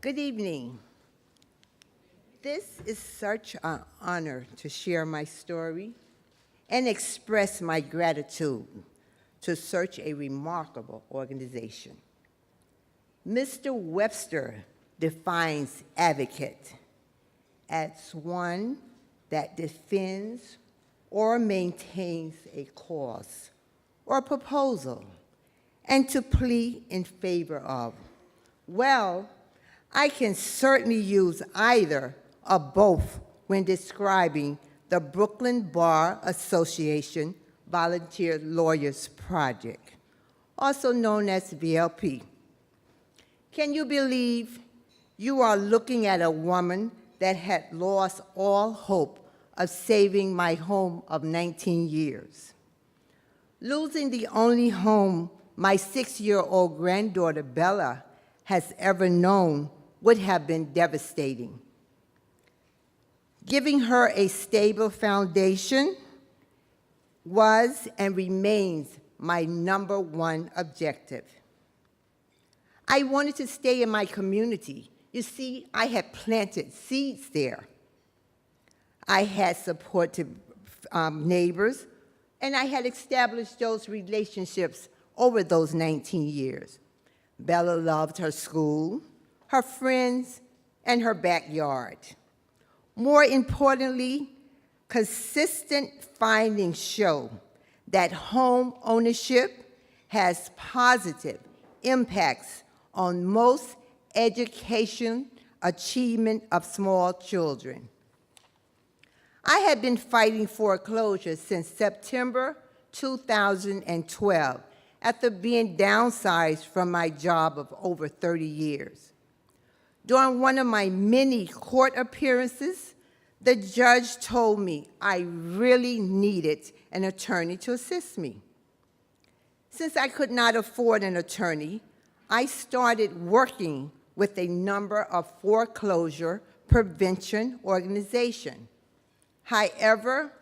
Good evening. This is such an honor to share my story and express my gratitude to such a remarkable organization. Mr. Webster defines advocate as one that defends or maintains a cause or proposal and to plead in favor of. Well, I can certainly use either or both when describing the Brooklyn Bar Association Volunteer Lawyers Project, also known as VLP. Can you believe you are looking at a woman that had lost all hope of saving my home of 19 years? Losing the only home my 6-year-old granddaughter, Bella, has ever known would have been devastating. Giving her a stable foundation was and remains my #1 objective. I wanted to stay in my community. You see, I had planted seeds there. I had supported neighbors, and I had established those relationships over those 19 years. Bella loved her school, her friends, and her backyard. More importantly, consistent findings show that home ownership has positive impacts on most education achievement of small children. I had been fighting foreclosure since September 2012 after being downsized from my job of over 30 years. During one of my many court appearances, the judge told me I really needed an attorney to assist me. Since I could not afford an attorney, I started working with a number of foreclosure prevention organizations. However,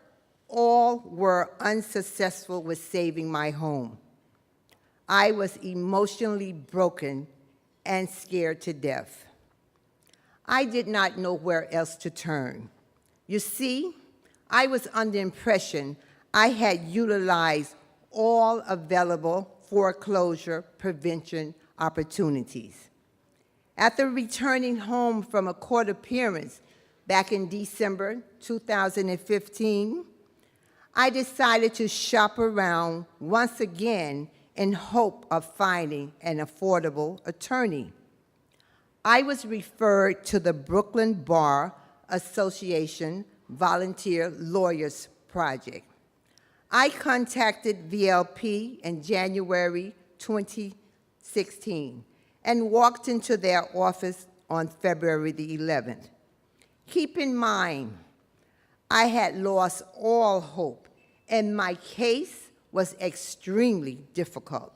all were unsuccessful with saving my home. I was emotionally broken and scared to death. I did not know where else to turn. You see, I was under the impression I had utilized all available foreclosure prevention opportunities. After returning home from a court appearance back in December 2015, I decided to shop around once again in hope of finding an affordable attorney. I was referred to the Brooklyn Bar Association Volunteer Lawyers Project. I contacted VLP in January 2016 and walked into their office on February the 11th. Keep in mind, I had lost all hope, and my case was extremely difficult.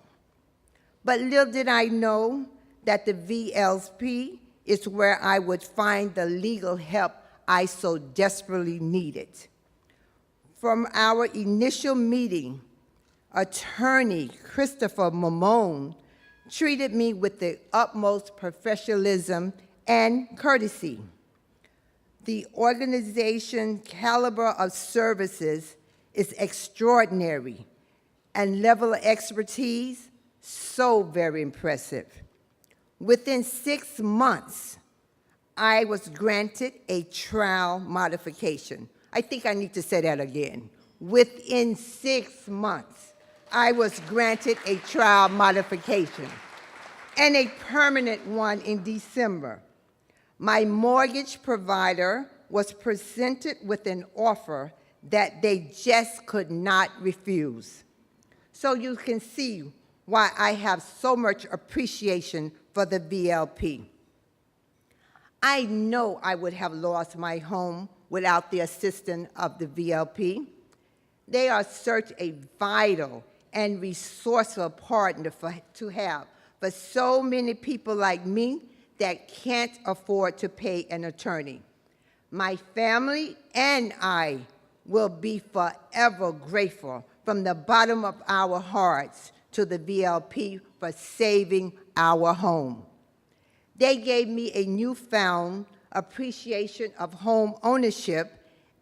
But little did I know that the VLP is where I would find the legal help I so desperately needed. From our initial meeting, attorney Christopher Mamone treated me with the utmost professionalism and courtesy. The organization's caliber of services is extraordinary, and level of expertise, so very impressive. Within 6 months, I was granted a trial modification. I think I need to say that again. Within 6 months, I was granted a trial modification and a permanent one in December. My mortgage provider was presented with an offer that they just could not refuse. So you can see why I have so much appreciation for the VLP. I know I would have lost my home without the assistance of the VLP. They are such a vital and resourceful partner to have for so many people like me that can't afford to pay an attorney. My family and I will be forever grateful from the bottom of our hearts to the VLP for saving our home. They gave me a newfound appreciation of home ownership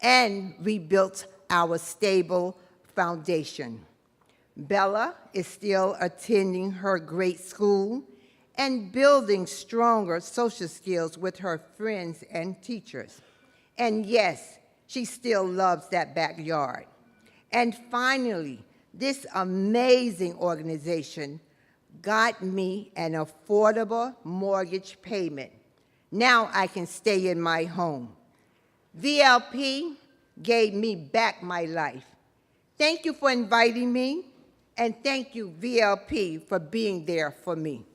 and rebuilt our stable foundation. Bella is still attending her great school and building stronger social skills with her friends and teachers. And yes, she still loves that backyard. And finally, this amazing organization got me an affordable mortgage payment. Now I can stay in my home. VLP gave me back my life. Thank you for inviting me, and thank you, VLP, for being there for me.